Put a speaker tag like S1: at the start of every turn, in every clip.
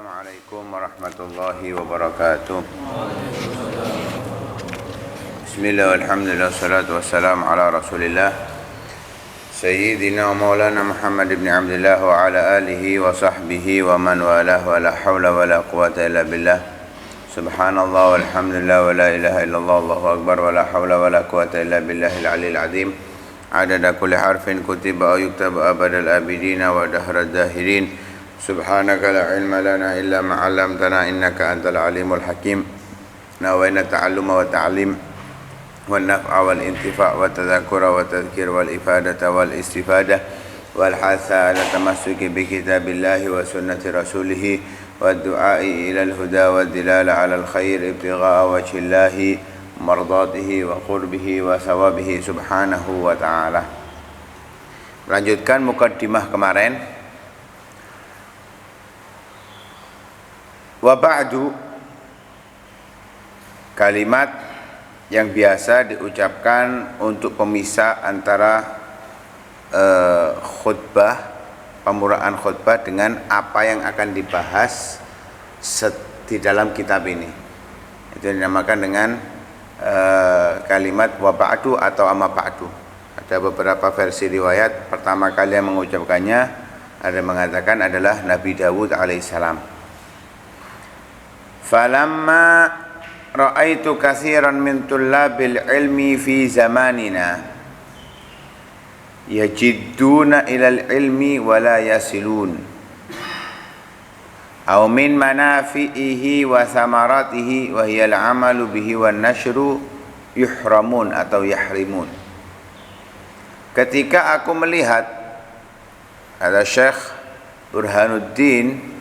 S1: Assalamualaikum warahmatullahi wabarakatuh. Bismillah, alhamdulillah, salatu wassalamu ala rasulillah Sayyidina wa maulana Muhammad ibn Abdullah wa ala alihi wa sahbihi wa man walah wa la hawla wa la quwata illa billah. Subhanallah walhamdulillah wa la ilaha illallah Allahu akbar wa la hawla wa la quwata illa billahil aliyil azim. Adada kulli harfin kutiba wa yuktaba abadal abidina wa dahrad dahirin. Subhanaka la ilma lana illa ma 'allamtana innaka antal alimul hakim. Nawaina ta'alluma wa ta'lim wan naf'a wal intifa' wa tadhakkura wa tadhkir wal ifadata wal istifadah wal hatha ala tamassuki bi kitabillahi wa sunnati rasulih wa du'ai ila al huda wa dilala ala al khair ibtigha'a wajhillahi mardatihi wa qurbihi wa sawabihi subhanahu wa ta'ala. Melanjutkan mukaddimah kemarin. Wa ba'du, kalimat yang biasa diucapkan untuk pemisah antara khutbah, pemuraan khutbah dengan apa yang akan dibahas di dalam kitab ini. Itu dinamakan dengan kalimat wa ba'du atau amma ba'du. Ada beberapa versi riwayat, pertama kali yang mengucapkannya ada mengatakan adalah Nabi Dawud alaihissalam. Falamma ra'aitu katsiran min tullabil ilmi fi zamanina yajidduna ilal ilmi wa la yasilun aw min manafi'ihi wa samaratihi wa hiya al-amalu bihi wan nashru yuhramun atau yahrimun. Ketika aku melihat, ada Syekh Burhanuddin,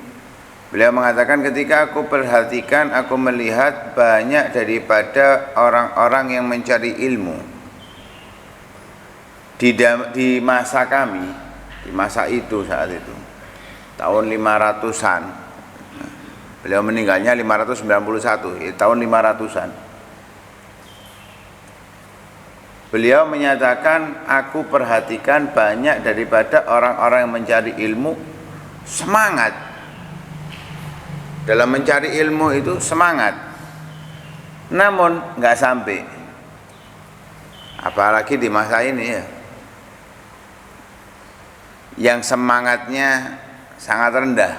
S1: beliau mengatakan, ketika aku perhatikan, aku melihat banyak daripada orang-orang yang mencari ilmu di masa kami, di masa itu, saat itu tahun 500-an. Beliau meninggalnya 591, tahun 500-an. Beliau menyatakan, aku perhatikan banyak daripada orang-orang yang mencari ilmu semangat dalam mencari ilmu, itu semangat, namun nggak sampai. Apalagi di masa ini ya, yang semangatnya sangat rendah.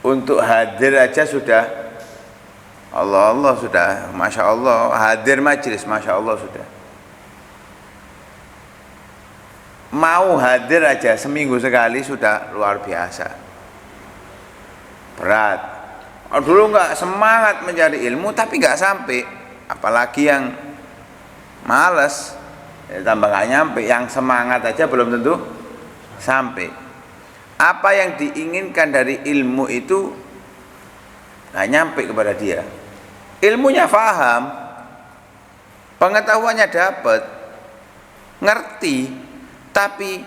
S1: Untuk hadir aja sudah Allah sudah, masya Allah, hadir majelis, masya Allah sudah. Mau hadir aja seminggu sekali sudah luar biasa berat. Dulu nggak semangat mencari ilmu tapi nggak sampai, apalagi yang malas ya, tambah nggak nyampe. Yang semangat aja belum tentu sampai. Apa yang diinginkan dari ilmu itu nggak nyampe kepada dia. Ilmunya faham, pengetahuannya dapat, ngerti, tapi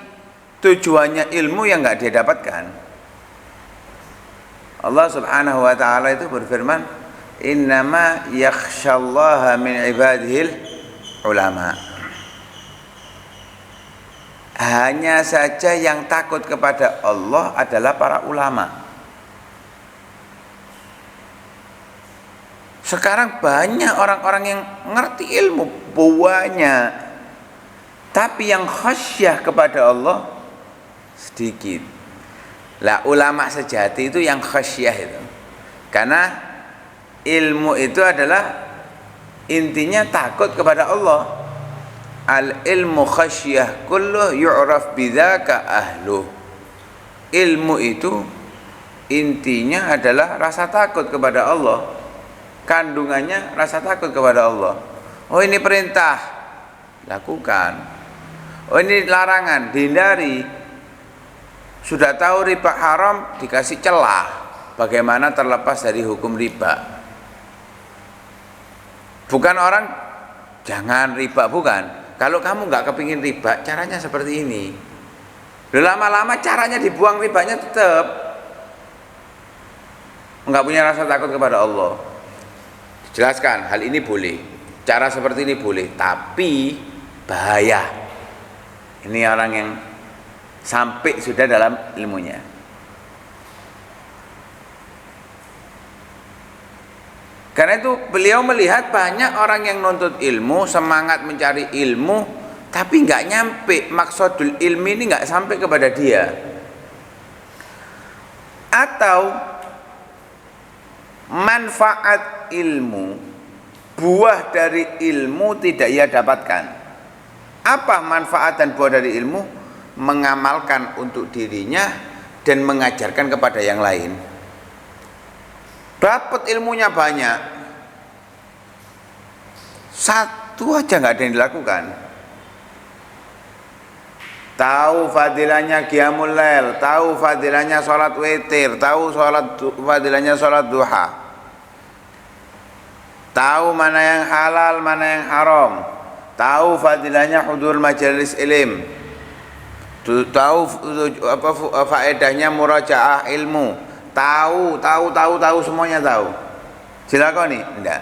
S1: tujuannya ilmu yang nggak dia dapatkan. Allah subhanahu wa ta'ala itu berfirman, innama yakhshallaha min ibadihil ulama. Hanya saja yang takut kepada Allah adalah para ulama. Sekarang banyak orang-orang yang ngerti ilmu, banyak, tapi yang khasyah kepada Allah sedikit. Lah ulama sejati itu yang khasyah itu. Karena ilmu itu adalah intinya takut kepada Allah. Al ilmu khasyah kullu yu'raf bidzaka ahlu. Ilmu itu intinya adalah rasa takut kepada Allah. Kandungannya rasa takut kepada Allah. Oh, ini perintah, lakukan. Oh, ini larangan, dihindari. Sudah tahu riba haram, dikasih celah bagaimana terlepas dari hukum riba. Bukan orang jangan riba, bukan. Kalau kamu nggak kepingin riba, caranya seperti ini. Lama-lama caranya dibuang, ribanya tetap. Nggak punya rasa takut kepada Allah. Jelaskan, hal ini boleh, cara seperti ini boleh, tapi bahaya. Ini orang yang sampai sudah dalam ilmunya. Karena itu beliau melihat banyak orang yang nuntut ilmu, semangat mencari ilmu, tapi nggak nyampe, maksudul ilmi ini nggak sampai kepada dia. Atau manfaat ilmu, buah dari ilmu tidak ia dapatkan. Apa manfaat dan buah dari ilmu? Mengamalkan untuk dirinya dan mengajarkan kepada yang lain. Dapat ilmunya banyak, satu aja nggak ada yang dilakukan. Tahu fadilahnya qiyamul lail, tahu fadilahnya sholat witir, tahu fadilahnya sholat duha, tahu mana yang halal, mana yang haram, tahu fadilahnya hudur majelis ilm, tahu apa faedahnya murajaah ilmu, tahu semuanya tahu. Dilakoni? Enggak.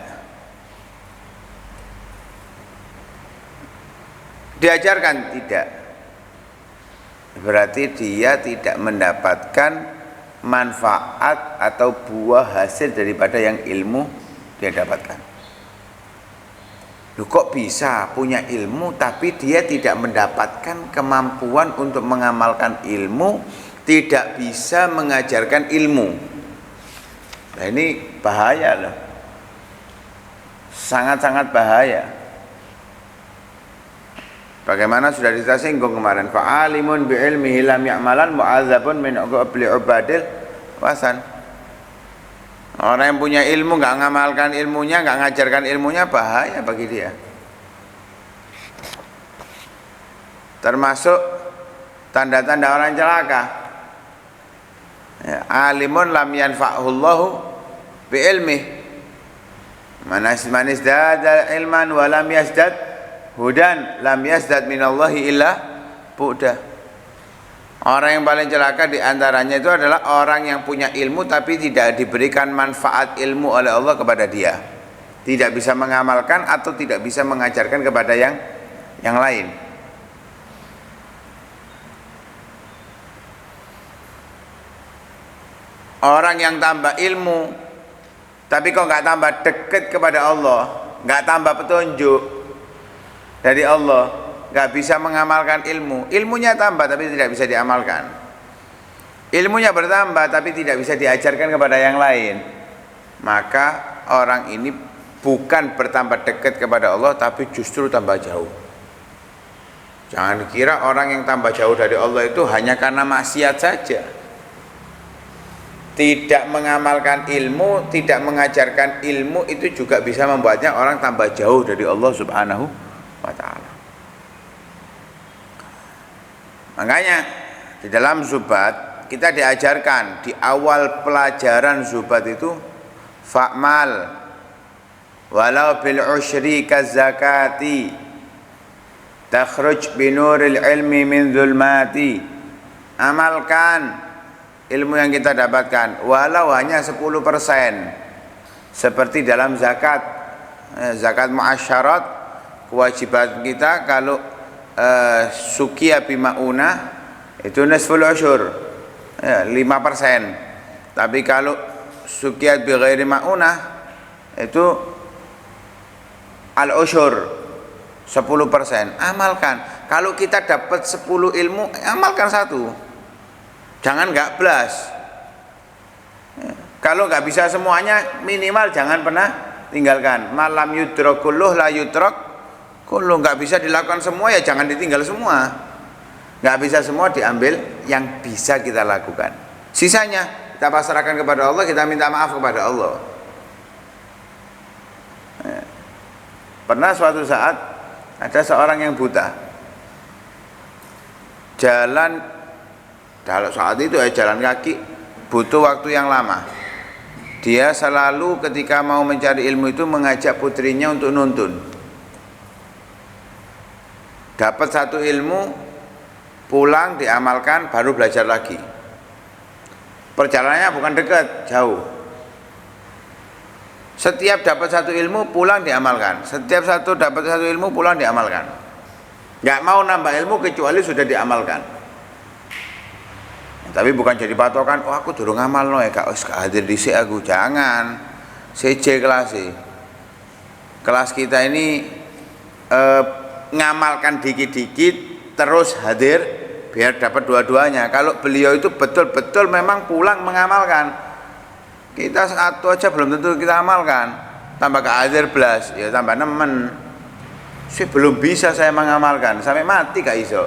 S1: Diajarkan? Tidak. Berarti dia tidak mendapatkan manfaat atau buah hasil daripada yang ilmu dia dapatkan. Loh, kok bisa punya ilmu tapi dia tidak mendapatkan kemampuan untuk mengamalkan ilmu, tidak bisa mengajarkan ilmu? Nah, ini bahaya loh, sangat-sangat bahaya. Bagaimana sudah kita singgung kemarin, fa'alimun bi'ilmihi lam ya'malan mu'adzabun min uqubli ubadil wasan. Orang yang punya ilmu nggak ngamalkan ilmunya, nggak ngajarkan ilmunya, bahaya bagi dia. Termasuk tanda-tanda orang celaka. Ya, alimun lam yanfa'hullahu bi'ilmih. Manis dada ilman wa lam yasdad hudan lam yasdad minallahi illa bu'dah. Orang yang paling celaka diantaranya itu adalah orang yang punya ilmu tapi tidak diberikan manfaat ilmu oleh Allah kepada dia, tidak bisa mengamalkan atau tidak bisa mengajarkan kepada yang lain. Orang yang tambah ilmu tapi kok nggak tambah dekat kepada Allah, nggak tambah petunjuk dari Allah, nggak bisa mengamalkan ilmu. Ilmunya tambah tapi tidak bisa diamalkan. Ilmunya bertambah tapi tidak bisa diajarkan kepada yang lain. Maka orang ini bukan bertambah dekat kepada Allah tapi justru tambah jauh. Jangan kira orang yang tambah jauh dari Allah itu hanya karena maksiat saja. Tidak mengamalkan ilmu, tidak mengajarkan ilmu itu juga bisa membuatnya orang tambah jauh dari Allah Subhanahu wa ta'ala. Makanya di dalam zubat kita diajarkan di awal pelajaran zubat itu fa'mal walau bil usyri kazakati takhruj binuril ilmi min zulmati. Amalkan ilmu yang kita dapatkan walau hanya 10%, seperti dalam zakat, zakat muasyarat. Kewajiban kita kalau sukia bimauna itu nisful usyur, 5%. Tapi kalau sukia bi ghairi mauna itu al usyur 10%. Amalkan. Kalau kita dapat 10 ilmu, amalkan 1. Jangan nggak belas. Kalau nggak bisa semuanya, minimal jangan pernah tinggalkan. Malam yudrak kulluh la yudrak. Kalau nggak bisa dilakukan semua ya jangan ditinggal semua. Nggak bisa semua diambil yang bisa kita lakukan. Sisanya kita pasrahkan kepada Allah, kita minta maaf kepada Allah. Pernah suatu saat ada seorang yang buta. Jalan, kalau saat itu jalan kaki butuh waktu yang lama. Dia selalu ketika mau mencari ilmu itu mengajak putrinya untuk nuntun. Dapat satu ilmu, pulang diamalkan, baru belajar lagi. Perjalanannya bukan dekat, jauh. Setiap dapat satu ilmu, pulang diamalkan. Setiap dapat satu ilmu, pulang diamalkan. Nggak mau nambah ilmu kecuali sudah diamalkan. Tapi bukan jadi patokan, oh aku durung ngamal no ya kak, hadir dhisik aku. Jangan. CJ kelas kita ini ngamalkan dikit-dikit terus hadir biar dapat dua-duanya. Kalau beliau itu betul-betul memang pulang mengamalkan, kita satu aja belum tentu kita amalkan, tambah ke hadir belas ya tambah nemen. Belum bisa saya mengamalkan sampai mati gak iso,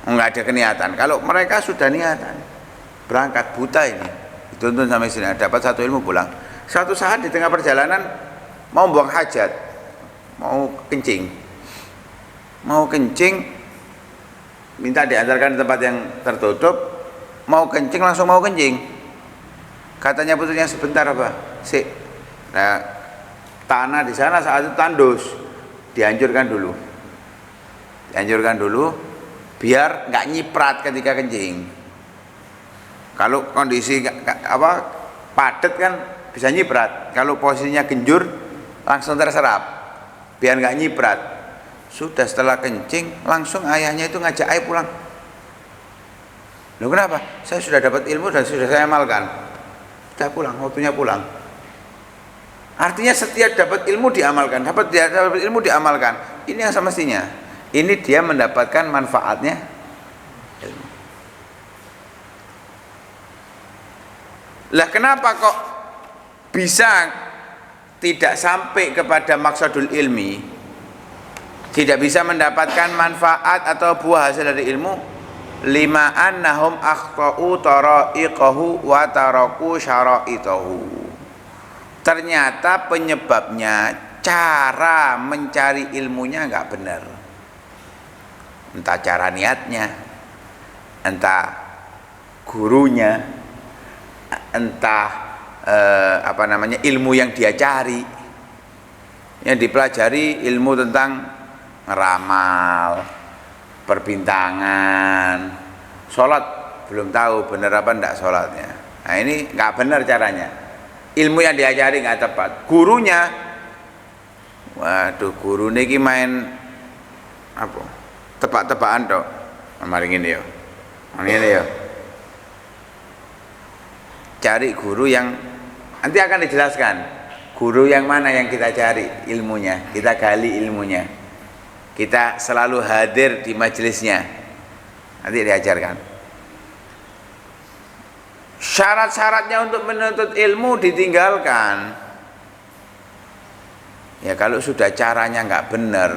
S1: nggak ada keniatan. Kalau mereka sudah niatan berangkat buta ini dituntun sampai sini dapat satu ilmu pulang. Suatu saat di tengah perjalanan mau buang hajat, mau kencing, minta diantarkan ke tempat yang tertutup, mau kencing langsung mau kencing. Katanya putrinya sebentar apa? Nah, tanah di sana saat itu tandus, dihancurkan dulu biar nggak nyiprat ketika kencing. Kalau kondisi padat kan bisa nyiprat, kalau posisinya genjur langsung terserap biar nggak nyiprat. Sudah setelah kencing langsung ayahnya itu ngajak ayah pulang. Loh kenapa? Saya sudah dapat ilmu dan sudah saya amalkan. Sudah pulang, waktunya pulang. Artinya setiap dapat ilmu diamalkan, dapat ilmu diamalkan. Ini yang semestinya. Ini dia mendapatkan manfaatnya ilmu. Lah kenapa kok bisa tidak sampai kepada maksudul ilmi, tidak bisa mendapatkan manfaat atau buah hasil dari ilmu? Lima annahum akhtau tara'iqahu wa taraku syara'itahu. Ternyata penyebabnya cara mencari ilmunya nggak benar. Entah cara niatnya, entah gurunya, entah ilmu yang dia cari. Yang dipelajari ilmu tentang ramal, perbintangan, sholat belum tahu benar apa enggak sholatnya. Nah ini nggak benar caranya. Ilmu yang diajari nggak tepat. Gurunya, waduh, guru niki main apa? Tebak-tebakan toh. Mari ngene ya. Ngene ya. Cari guru yang nanti akan dijelaskan. Guru yang mana yang kita cari ilmunya, kita gali ilmunya. Kita selalu hadir di majelisnya. Nanti diajarkan. Syarat-syaratnya untuk menuntut ilmu ditinggalkan. Ya kalau sudah caranya nggak benar,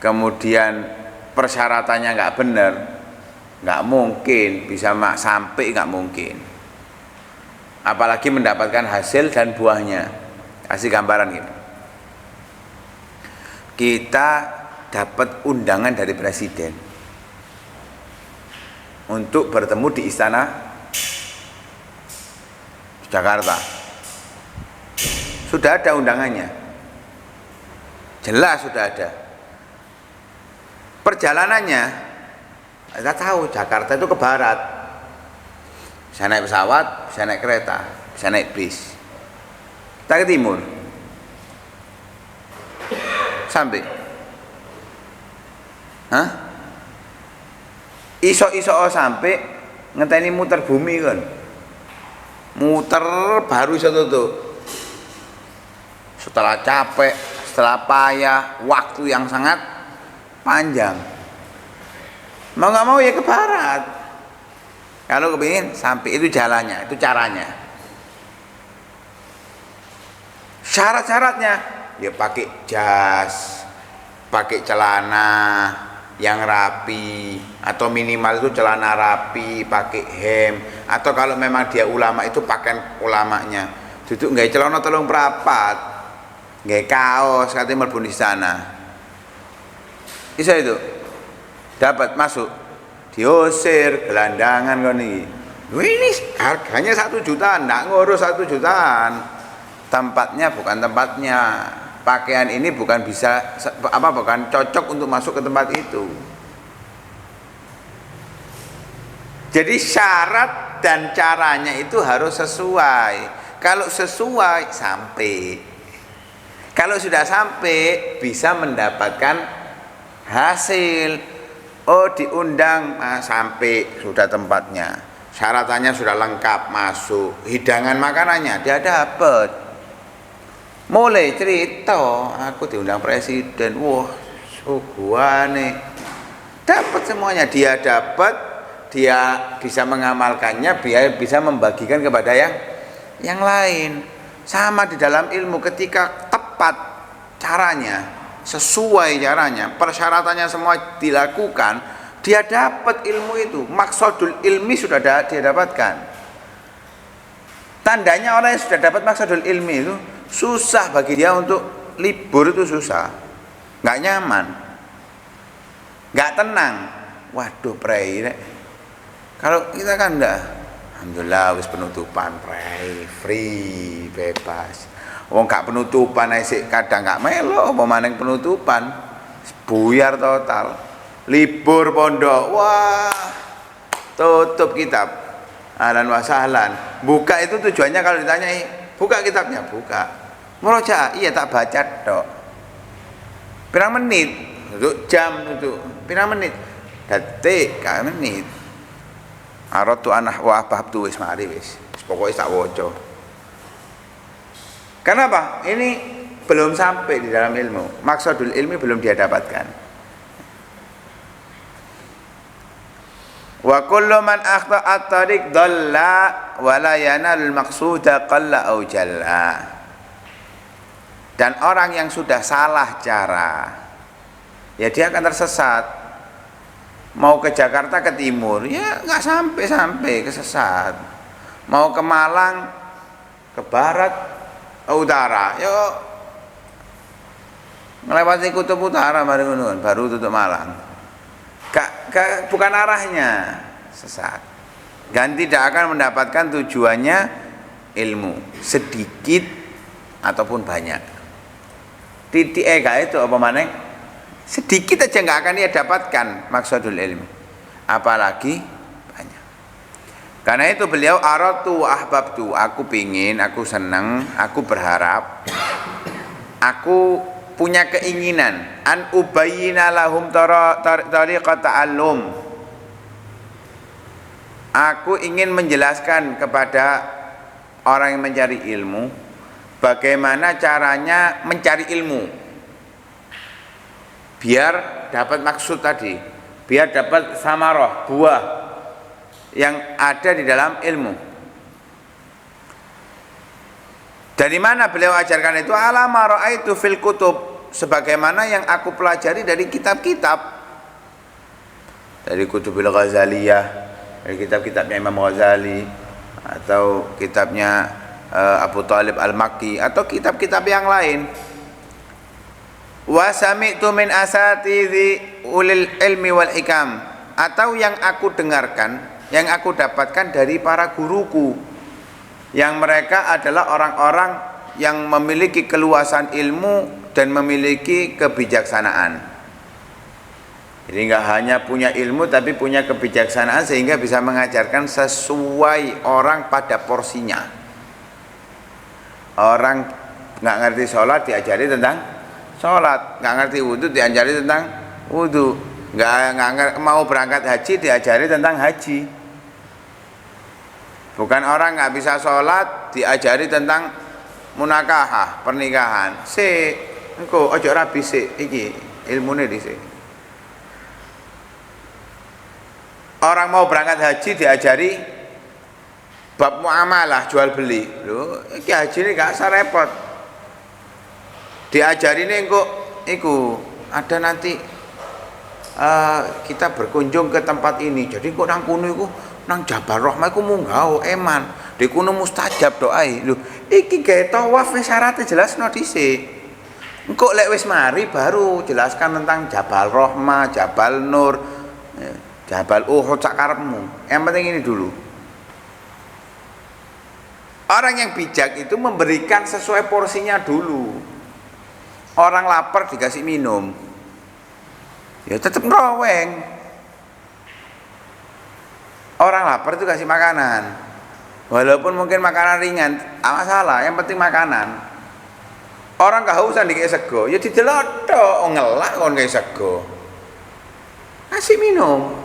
S1: kemudian persyaratannya nggak benar, nggak mungkin bisa sampai, nggak mungkin. Apalagi mendapatkan hasil dan buahnya. Kasih gambaran gitu. Kita dapat undangan dari presiden untuk bertemu di istana Jakarta. Sudah ada undangannya, jelas sudah ada. Perjalanannya kita tahu Jakarta itu ke barat, bisa naik pesawat, bisa naik kereta, bisa naik bis. Kita ke timur sampai iso sampai ngenteni muter bumi kan, muter baru iso tutup. Setelah capek, setelah payah, waktu yang sangat panjang, mau nggak mau ya ke barat. Kalau kepingin sampai, itu jalannya, itu caranya. Syarat-syaratnya ya pakai jas, pakai celana yang rapi, atau minimal itu celana rapi, pakai hem, atau kalau memang dia ulama itu pakaian ulamanya. Duduk nggak celana telung perapat, nggak kaos, katanya mlebu di sana. Bisa itu dapat masuk, diusir, gelandangan kan ini. Ini harganya 1 jutaan, nggak ngurus 1 jutaan. Tempatnya bukan tempatnya. Pakaian ini bukan cocok untuk masuk ke tempat itu. Jadi syarat dan caranya itu harus sesuai. Kalau sesuai sampai. Kalau sudah sampai bisa mendapatkan hasil. Oh diundang, sampai sudah tempatnya. syaratannya sudah lengkap, masuk, hidangan makanannya dia dapat. Mulai cerita, aku diundang presiden, wah, suguhane. Dapat semuanya, dia dapat, dia bisa mengamalkannya, dia bisa membagikan kepada yang lain. Sama di dalam ilmu, ketika tepat caranya, sesuai caranya, persyaratannya semua dilakukan, dia dapat ilmu itu. Maksudul ilmi sudah dia dapatkan. Tandanya orang yang sudah dapat maksudul ilmi itu susah bagi dia untuk libur, itu susah, nggak nyaman, nggak tenang. Waduh prei, kalau kita kan enggak, alhamdulillah wis penutupan prei, free, bebas. Wong gak penutupan sik kadang gak melo, apa maning penutupan, buyar total. Libur pondok, wah, tutup kitab, ahlan wa sahlan. Buka itu tujuannya kalau ditanyai, buka kitabnya, buka. Murojaah, iya tak baca tok. Pirang menit, untuk jam itu, pirang menit, detik, kak menit. Aratu anah wa ahbabtu wis mari wis, pokoknya tak woco. Kenapa? Ini belum sampai di dalam ilmu, maksudul ilmi belum dia dapatkan. Wa kullu man akhta'a at-tariq dhalla wa la yanalul maqsuda qalla aw jalla. Dan orang yang sudah salah cara, ya dia akan tersesat. Mau ke Jakarta ke timur, ya nggak sampai kesesat. Mau ke Malang ke barat, ke utara, yo melewati kutub utara baru tutup Malang. Bukan arahnya, sesat. Dan tidak akan mendapatkan tujuannya ilmu, sedikit ataupun banyak. Titik itu apa maneh? Sedikit aja nggak akan dia dapatkan maksudul ilmi, apalagi banyak. Karena itu beliau aratu wa ahbabtu, aku pingin, aku senang, aku berharap, aku punya keinginan an ubayyina lahum tariqat ta'allum. Aku ingin menjelaskan kepada orang yang mencari ilmu bagaimana caranya mencari ilmu biar dapat maksud tadi, biar dapat samarah, buah yang ada di dalam ilmu. Dari mana beliau ajarkan itu? Alama ra'aitu fil kutub, sebagaimana yang aku pelajari dari kitab-kitab, dari Kutubil Ghazaliyah, dari kitab-kitabnya Imam Ghazali, atau kitabnya Abu Talib Al-Makki, atau kitab-kitab yang lain. Wa sami'tu min asatidhi ulil ilmi wal hikam, atau yang aku dengarkan, yang aku dapatkan dari para guruku, yang mereka adalah orang-orang yang memiliki keluasan ilmu dan memiliki kebijaksanaan. Jadi nggak hanya punya ilmu tapi punya kebijaksanaan sehingga bisa mengajarkan sesuai orang pada porsinya. Orang nggak ngerti sholat diajari tentang sholat, nggak ngerti wudhu diajari tentang wudhu, nggak mau berangkat haji diajari tentang haji. Bukan orang nggak bisa sholat diajari tentang munakahah, pernikahan. Engko ojo rabi iki ilmune dhisik. Orang mau berangkat haji diajari bab muamalah, jual beli. Lho, iki haji ini gak usah repot. Diajari ini engko iku ada nanti kita berkunjung ke tempat ini. Jadi kok nang kono iku nang Jabal Rahmah iku munggah eman. Di kono mustajab doai. Lho, iki gawe tawaf wis syaratnya jelasno dhisik. Engko lek wis mari baru jelaskan tentang Jabal Rahmah, Jabal Nur, Jabal Uhud sak karepmu. Yang penting ini dulu. Orang yang bijak itu memberikan sesuai porsinya dulu. Orang lapar dikasih minum, ya tetap ngeroweng. Orang lapar itu kasih makanan, walaupun mungkin makanan ringan, tak masalah. Yang penting makanan. Orang kehausan dikasih sego, ya didelok tok, ngelak kon kayak sego. Kasih minum,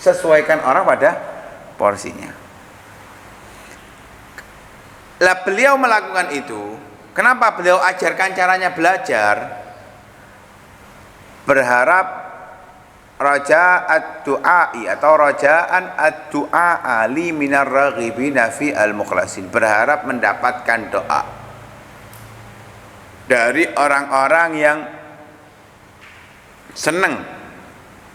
S1: sesuaikan orang pada porsinya. Lah beliau melakukan itu, kenapa beliau ajarkan caranya belajar? Berharap raja ad-du'ai atau rajaan ad-du'a ali minar raghibina fi al-mukhlasin, berharap mendapatkan doa dari orang-orang yang senang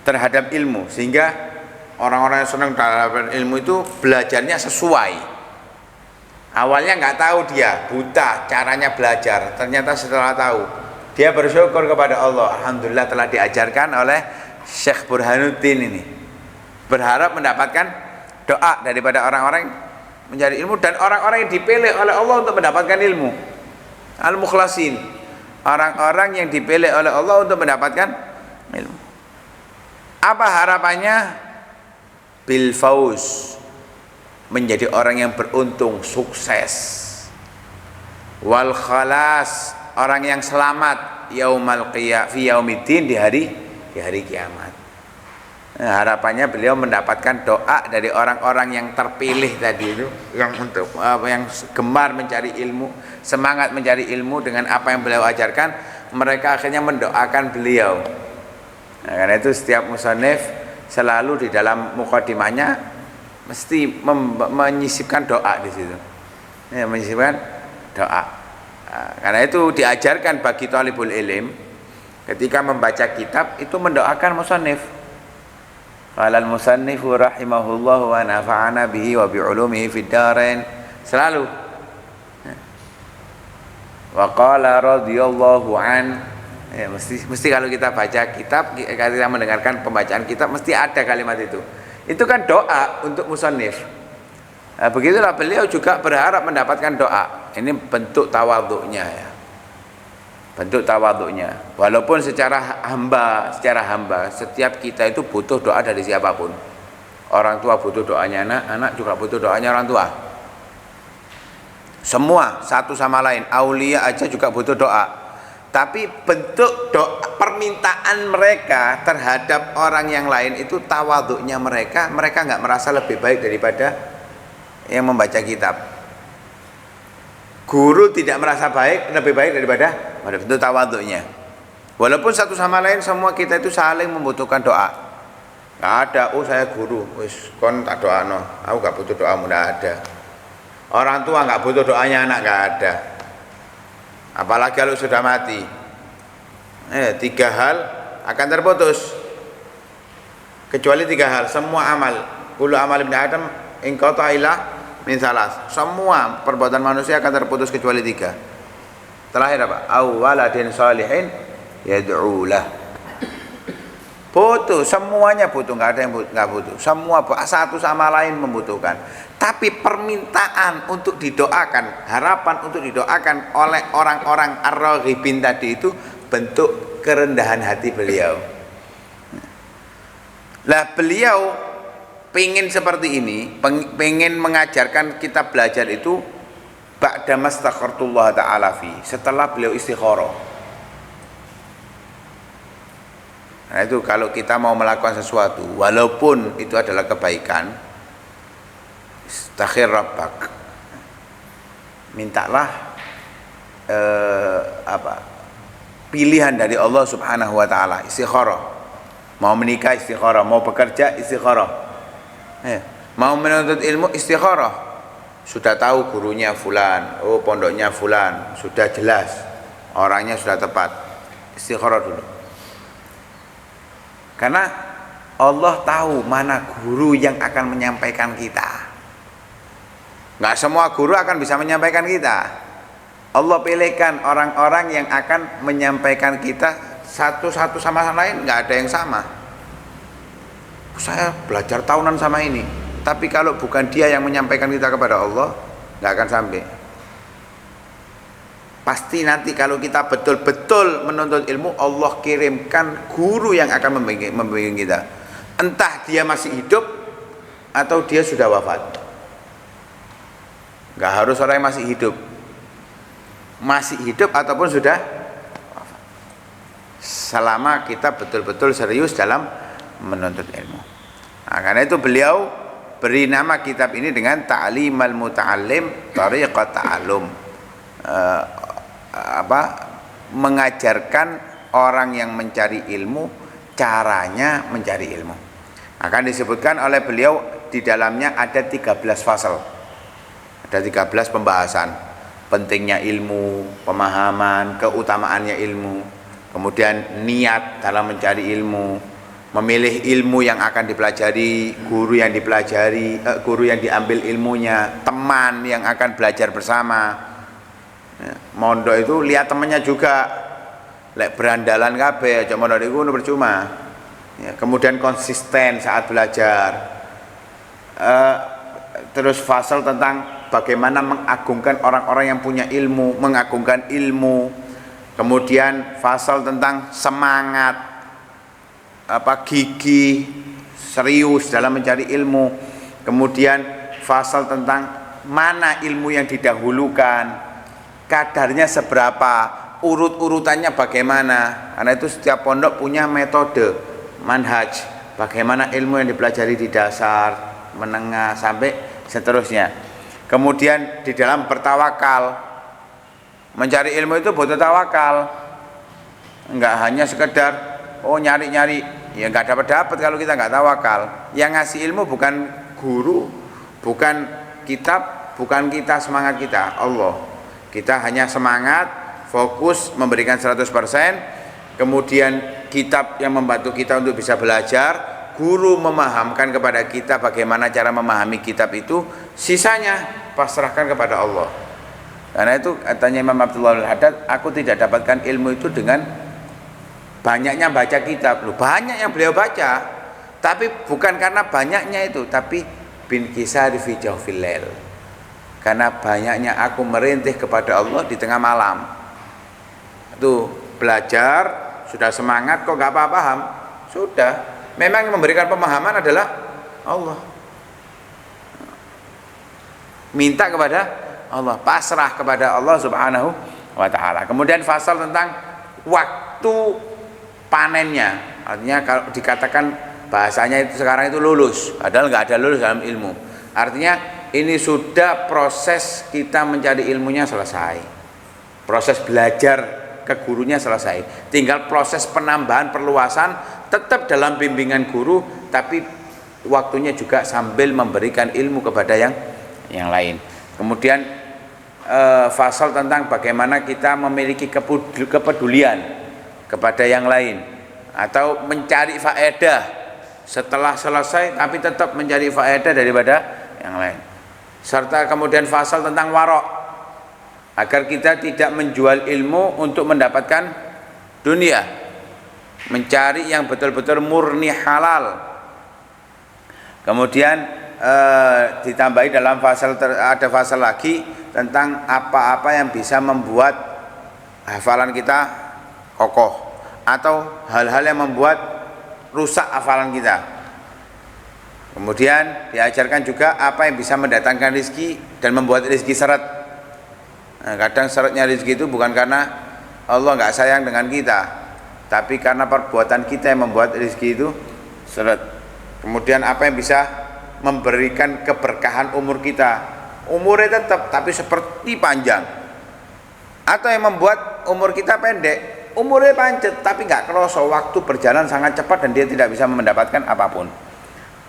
S1: terhadap ilmu, sehingga orang-orang yang senang terhadap ilmu itu belajarnya sesuai. Awalnya nggak tahu, dia buta caranya belajar, ternyata setelah tahu dia bersyukur kepada Allah, alhamdulillah telah diajarkan oleh Syekh Burhanuddin ini. Berharap mendapatkan doa daripada orang-orang mencari ilmu, dan orang-orang yang dipilih oleh Allah untuk mendapatkan ilmu, al-mukhlasin, orang-orang yang dipilih oleh Allah untuk mendapatkan ilmu. Apa harapannya? Bil fauz, menjadi orang yang beruntung, sukses. Wal khalas, orang yang selamat, yaumal qiyamah fi yaumiddin, di hari kiamat. Nah, harapannya beliau mendapatkan doa dari orang-orang yang terpilih tadi itu, yang untuk yang gemar mencari ilmu, semangat mencari ilmu dengan apa yang beliau ajarkan, mereka akhirnya mendoakan beliau. Nah, karena itu setiap musannif selalu di dalam mukadimahnya mesti menyisipkan doa di situ. Ya, menyisipkan doa. Nah, karena itu diajarkan bagi talibul ilm ketika membaca kitab itu mendoakan musannif. Qalal musannifu rahimahullah wa nafa'ana bihi wa bi'ulumihi fid darain, selalu. Wa qala radhiyallahu an, ya, mesti kalau kita baca kitab, kalau kita mendengarkan pembacaan kitab mesti ada kalimat itu. Itu kan doa untuk musannif. Nah, begitulah beliau juga berharap mendapatkan doa. Ini bentuk tawadhu'nya ya. Bentuk tawadhu'nya. Walaupun secara hamba, setiap kita itu butuh doa dari siapapun. Orang tua butuh doanya anak, anak juga butuh doanya orang tua. Semua satu sama lain, aulia aja juga butuh doa. Tapi bentuk doa, permintaan mereka terhadap orang yang lain itu tawadhu'nya mereka nggak merasa lebih baik daripada yang membaca kitab. Guru tidak merasa lebih baik daripada bentuk tawadhu'nya. Walaupun satu sama lain semua kita itu saling membutuhkan doa. Nggak ada, oh saya guru, wis kon tak doano, aku nggak butuh doamu, nggak ada. Orang tua nggak butuh doanya anak, nggak ada. Apalagi kalau sudah mati. 3 hal akan terputus. Kecuali 3 hal, semua amal. Kullu amal ibn Adam in qata ila min salas. Semua perbuatan manusia akan terputus kecuali 3. Terakhir apa? Awaladin salihin yad'u lah. Butuh, semuanya butuh, nggak ada yang nggak butuh. Semua satu sama lain membutuhkan. Tapi permintaan untuk didoakan, harapan untuk didoakan oleh orang-orang ar-raghibin tadi itu bentuk kerendahan hati beliau. Lah beliau pengen seperti ini, pengen mengajarkan kita belajar itu ba'da mastakhartullah ta'ala fi, setelah beliau istikharah. Nah itu kalau kita mau melakukan sesuatu, walaupun itu adalah kebaikan, istakhir rabbak, mintalah pilihan dari Allah subhanahu wa ta'ala, istikharah. Mau menikah istikharah, mau bekerja istikharah, mau menuntut ilmu istikharah. Sudah tahu gurunya fulan, oh pondoknya fulan, sudah jelas orangnya sudah tepat, istikharah dulu. Karena Allah tahu mana guru yang akan menyampaikan kita. Nggak semua guru akan bisa menyampaikan kita. Allah pilihkan orang-orang yang akan menyampaikan kita satu-satu sama lain, nggak ada yang sama. Saya belajar tahunan sama ini, tapi kalau bukan dia yang menyampaikan kita kepada Allah, nggak akan sampai. Pasti nanti kalau kita betul-betul menuntut ilmu, Allah kirimkan guru yang akan membimbing kita. Entah dia masih hidup atau dia sudah wafat. Nggak harus orang yang masih hidup ataupun sudah wafat. Selama kita betul-betul serius dalam menuntut ilmu. Nah, karena itu beliau beri nama kitab ini dengan Ta'limal Muta'allim Tariqat Ta'allum. Mengajarkan orang yang mencari ilmu caranya mencari ilmu. Akan disebutkan oleh beliau di dalamnya ada 13 fasal. Ada 13 pembahasan. Pentingnya ilmu, pemahaman, keutamaannya ilmu, kemudian niat dalam mencari ilmu, memilih ilmu yang akan dipelajari, guru yang dipelajari, guru yang diambil ilmunya, teman yang akan belajar bersama. Mondok itu lihat temannya juga, lek berandalan kabeh aja mondok iku percuma. Kemudian konsisten saat belajar. Terus fasal tentang bagaimana mengagungkan orang-orang yang punya ilmu, mengagungkan ilmu. Kemudian fasal tentang semangat, gigih, serius dalam mencari ilmu. Kemudian fasal tentang mana ilmu yang didahulukan, kadarnya seberapa, urut-urutannya bagaimana. Karena itu setiap pondok punya metode, manhaj, bagaimana ilmu yang dipelajari di dasar, menengah, sampai seterusnya. Kemudian di dalam bertawakal, mencari ilmu itu butuh tawakal, enggak hanya sekedar nyari-nyari, ya enggak dapat kalau kita enggak tawakal. Yang ngasih ilmu bukan guru, bukan kitab, bukan kita, semangat kita, Allah. Kita hanya semangat, fokus, memberikan 100%. Kemudian kitab yang membantu kita untuk bisa belajar, guru memahamkan kepada kita bagaimana cara memahami kitab itu, sisanya pasrahkan kepada Allah. Karena itu katanya Imam Abdullah Al-Haddad, aku tidak dapatkan ilmu itu dengan banyaknya baca kitab. Loh, banyak yang beliau baca, tapi bukan karena banyaknya itu, tapi bin kisari fi jawfil lail, karena banyaknya aku merintih kepada Allah di tengah malam. Itu belajar, sudah semangat kok gak paham, sudah. Memang yang memberikan pemahaman adalah Allah. Minta kepada Allah, pasrah kepada Allah Subhanahu wa ta'ala. Kemudian fasal tentang waktu panennya. Artinya kalau dikatakan bahasanya itu sekarang itu lulus, padahal nggak ada lulus dalam ilmu. Artinya ini sudah proses kita mencari ilmunya selesai, proses belajar ke gurunya selesai, tinggal proses penambahan perluasan, tetap dalam bimbingan guru, tapi waktunya juga sambil memberikan ilmu kepada yang lain. Kemudian fasal tentang bagaimana kita memiliki kepedulian kepada yang lain, atau mencari faedah setelah selesai, tapi tetap mencari faedah daripada yang lain. Serta kemudian fasal tentang warok, agar kita tidak menjual ilmu untuk mendapatkan dunia, mencari yang betul-betul murni halal. Kemudian ditambahi dalam ada fasal lagi tentang apa-apa yang bisa membuat hafalan kita kokoh, atau hal-hal yang membuat rusak hafalan kita. Kemudian diajarkan juga apa yang bisa mendatangkan rezeki dan membuat rezeki seret. Nah, kadang syaratnya rezeki itu bukan karena Allah nggak sayang dengan kita, tapi karena perbuatan kita yang membuat rezeki itu seret. Kemudian apa yang bisa memberikan keberkahan umur kita, umurnya tetap tapi seperti panjang, atau yang membuat umur kita pendek, umurnya pancet tapi nggak kerasa, waktu berjalan sangat cepat dan dia tidak bisa mendapatkan apapun.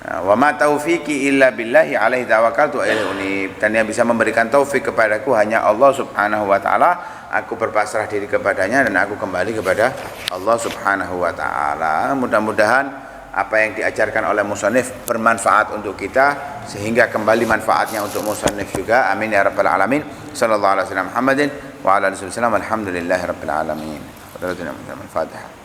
S1: Wa ma taufiqi illa billahi alaihi tawakkaltu wa ilaihi unib. Dan yang bisa memberikan taufik kepadaku hanya Allah Subhanahu wa taala. Aku berpasrah diri kepadanya dan aku kembali kepada Allah Subhanahu wa taala. Mudah-mudahan apa yang diajarkan oleh musannif bermanfaat untuk kita, sehingga kembali manfaatnya untuk musannif juga. Amin ya rabbal alamin. Sallallahu alaihi wasallam Muhammadin wa ala alihi wasallam. Alhamdulillahirabbil alamin. Al-Fatihah.